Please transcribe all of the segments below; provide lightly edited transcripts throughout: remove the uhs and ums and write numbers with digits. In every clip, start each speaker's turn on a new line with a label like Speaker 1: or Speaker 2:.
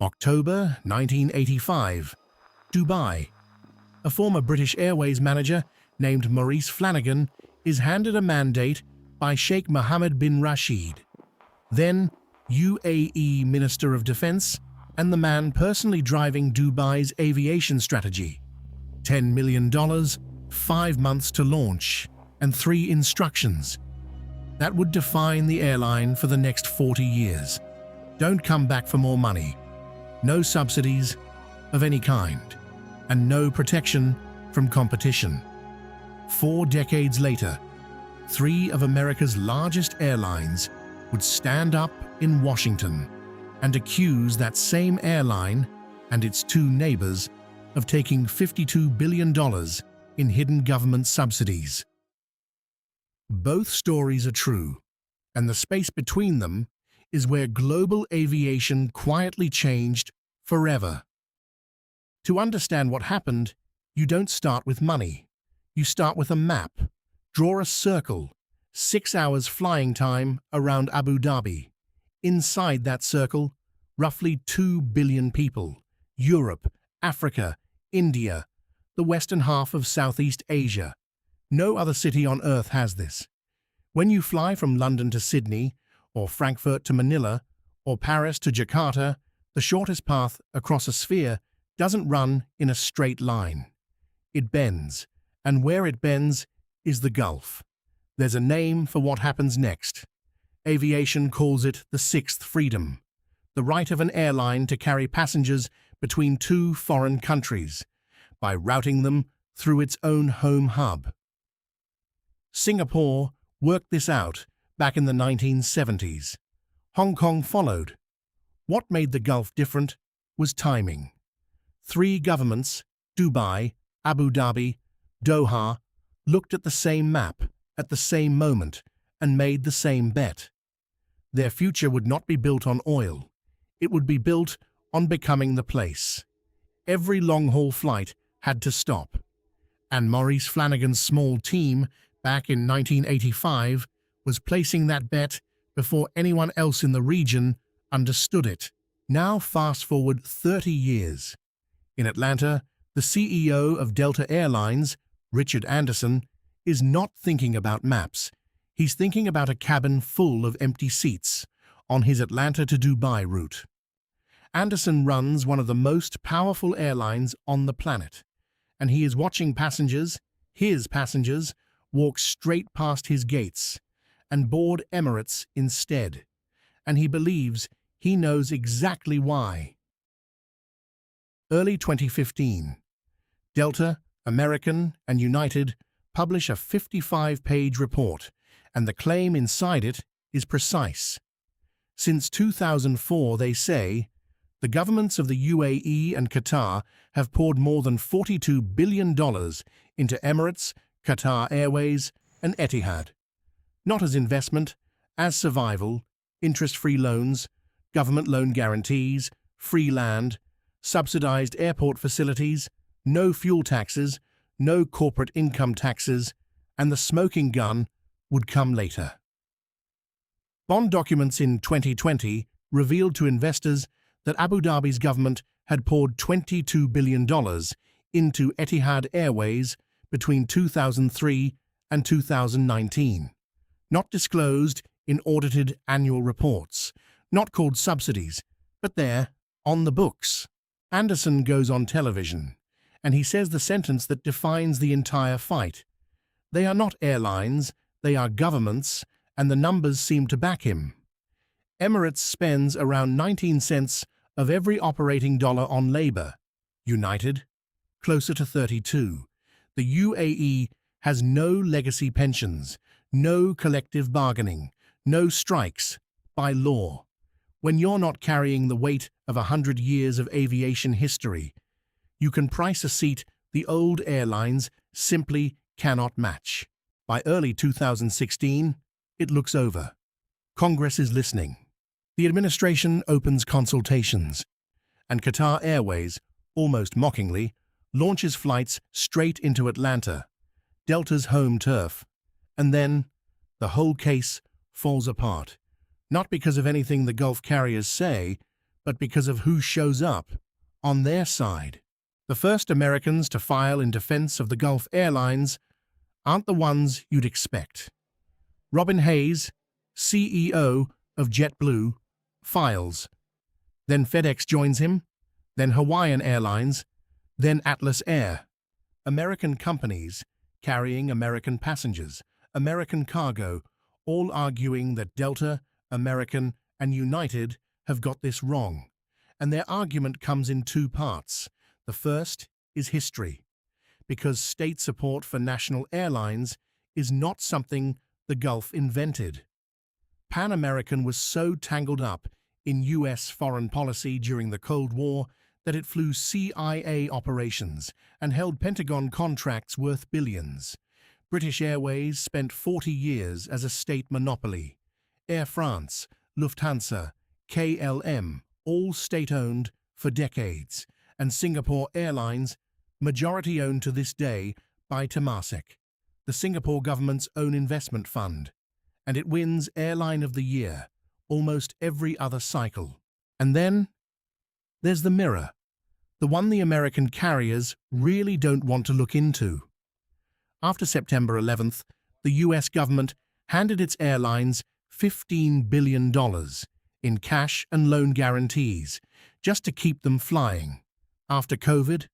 Speaker 1: October 1985. Dubai. A former British Airways manager named Maurice Flanagan is handed a mandate by Sheikh Mohammed bin Rashid, then UAE Minister of Defense and the man personally driving Dubai's aviation strategy. $10 million, 5 months to launch, and 3 instructions. That would define the airline for the next 40 years. Don't come back for more money. No subsidies of any kind, and no protection from competition. 4 decades later, 3 of America's largest airlines would stand up in Washington and accuse that same airline and its 2 neighbors of taking $52 billion in hidden government subsidies. Both stories are true, and the space between them is where global aviation quietly changed forever. To understand what happened, you don't start with money. You start with a map. Draw a circle, 6 hours flying time around Abu Dhabi. Inside that circle, roughly 2 billion people. Europe, Africa, India, the western half of Southeast Asia. No other city on Earth has this. When you fly from London to Sydney, or Frankfurt to Manila, or Paris to Jakarta, the shortest path across a sphere doesn't run in a straight line. It bends, and where it bends is the Gulf. There's a name for what happens next. Aviation calls it the 6th freedom, the right of an airline to carry passengers between 2 foreign countries by routing them through its own home hub. Singapore worked this out back in the 1970s. Hong Kong followed. What made the Gulf different was timing. 3 governments, Dubai, Abu Dhabi, Doha, looked at the same map at the same moment and made the same bet. Their future would not be built on oil. It would be built on becoming the place. Every long-haul flight had to stop. And Maurice Flanagan's small team, back in 1985, was placing that bet before anyone else in the region understood it. Now fast forward 30 years. In Atlanta, the CEO of Delta Airlines, Richard Anderson, is not thinking about maps. He's thinking about a cabin full of empty seats on his Atlanta to Dubai route. Anderson runs one of the most powerful airlines on the planet, and he is watching his passengers, walk straight past his gates and board Emirates instead. And he believes he knows exactly why. Early 2015, Delta, American, and United publish a 55-page report, and the claim inside it is precise. Since 2004, they say, the governments of the UAE and Qatar have poured more than $42 billion into Emirates, Qatar Airways, and Etihad. Not as investment, as survival, interest-free loans, government loan guarantees, free land, subsidized airport facilities, no fuel taxes, no corporate income taxes, and the smoking gun would come later. Bond documents in 2020 revealed to investors that Abu Dhabi's government had poured $22 billion into Etihad Airways between 2003 and 2019, not disclosed in audited annual reports, not called subsidies, but there, on the books. Anderson goes on television, and he says the sentence that defines the entire fight. They are not airlines, they are governments, and the numbers seem to back him. Emirates spends around 19 cents of every operating dollar on labor. United, closer to 32. The UAE has no legacy pensions, no collective bargaining, no strikes, by law. When you're not carrying the weight of 100 years of aviation history, you can price a seat the old airlines simply cannot match. By early 2016, it looks over. Congress is listening. The administration opens consultations, and Qatar Airways, almost mockingly, launches flights straight into Atlanta, Delta's home turf, and then the whole case falls apart, not because of anything the Gulf carriers say, but because of who shows up on their side. The first Americans to file in defense of the Gulf Airlines aren't the ones you'd expect. Robin Hayes, CEO of JetBlue, files. Then FedEx joins him, then Hawaiian Airlines, then Atlas Air. American companies carrying American passengers, American cargo, all arguing that Delta, American, and United have got this wrong. And their argument comes in two parts. The first is history, because state support for national airlines is not something the Gulf invented. Pan American was so tangled up in US foreign policy during the Cold War that it flew CIA operations and held Pentagon contracts worth billions. British Airways spent 40 years as a state monopoly. Air France, Lufthansa, KLM, all state-owned for decades, and Singapore Airlines, majority-owned to this day by Temasek, the Singapore government's own investment fund, and it wins Airline of the Year almost every other cycle. And then there's the mirror, the one the American carriers really don't want to look into. After September 11th, the US government handed its airlines $15 billion in cash and loan guarantees just to keep them flying. After COVID,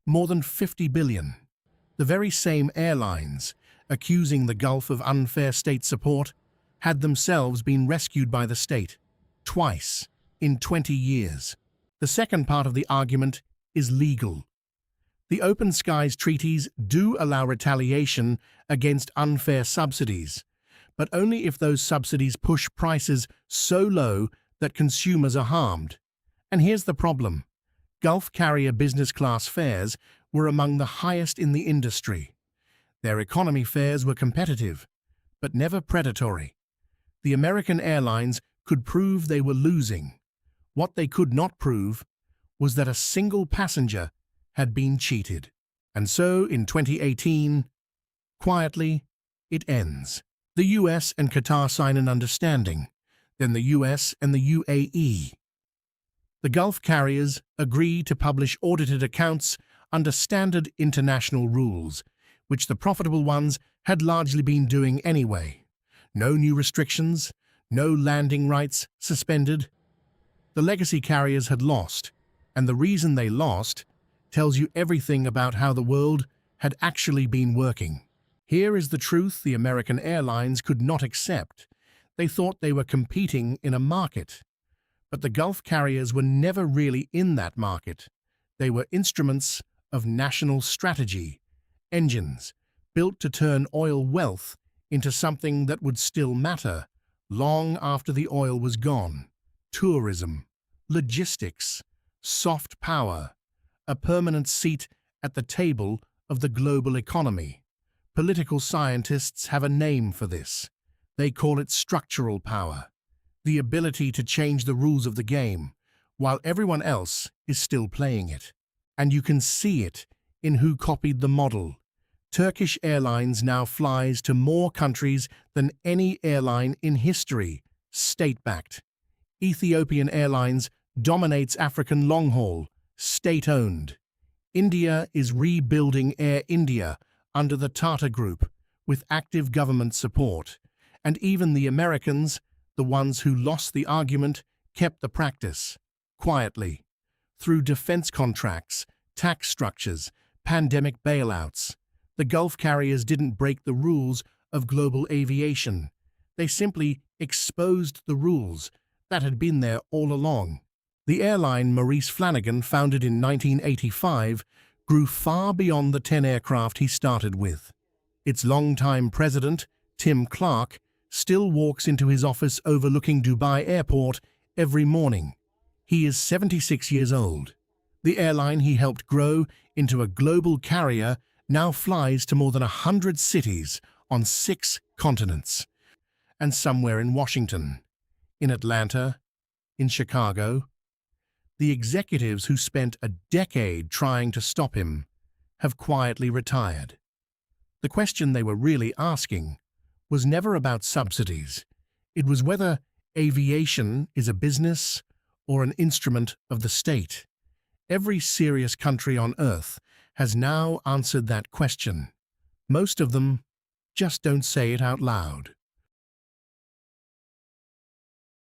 Speaker 1: more than $50 billion. The very same airlines, accusing the Gulf of unfair state support, had themselves been rescued by the state, twice, in 20 years. The second part of the argument is legal. The Open Skies treaties do allow retaliation against unfair subsidies, but only if those subsidies push prices so low that consumers are harmed. And here's the problem. Gulf carrier business class fares were among the highest in the industry. Their economy fares were competitive, but never predatory. The American airlines could prove they were losing. What they could not prove was that a single passenger had been cheated. And so, in 2018, quietly, it ends. The US and Qatar sign an understanding, then the US and the UAE. The Gulf carriers agree to publish audited accounts under standard international rules, which the profitable ones had largely been doing anyway. No new restrictions, no landing rights suspended. The legacy carriers had lost, and the reason they lost tells you everything about how the world had actually been working. Here is the truth the American airlines could not accept. They thought they were competing in a market. But the Gulf carriers were never really in that market. They were instruments of national strategy, engines built to turn oil wealth into something that would still matter long after the oil was gone. Tourism, logistics, soft power, a permanent seat at the table of the global economy. Political scientists have a name for this. They call it structural power, the ability to change the rules of the game while everyone else is still playing it. And you can see it in who copied the model. Turkish Airlines now flies to more countries than any airline in history, state-backed. Ethiopian Airlines dominates African long-haul, state-owned. India is rebuilding Air India under the Tata Group with active government support. And even the Americans, the ones who lost the argument, kept the practice, quietly, through defense contracts, tax structures, pandemic bailouts. The Gulf carriers didn't break the rules of global aviation. They simply exposed the rules that had been there all along. The airline Maurice Flanagan, founded in 1985, grew far beyond the 10 aircraft he started with. Its longtime president, Tim Clark, still walks into his office overlooking Dubai Airport every morning. He is 76 years old. The airline he helped grow into a global carrier now flies to more than 100 cities on 6 continents. And somewhere in Washington, in Atlanta, in Chicago, the executives who spent a decade trying to stop him have quietly retired. The question they were really asking was never about subsidies. It was whether aviation is a business or an instrument of the state? Every serious country on Earth has now answered that question. Most of them just don't say it out loud.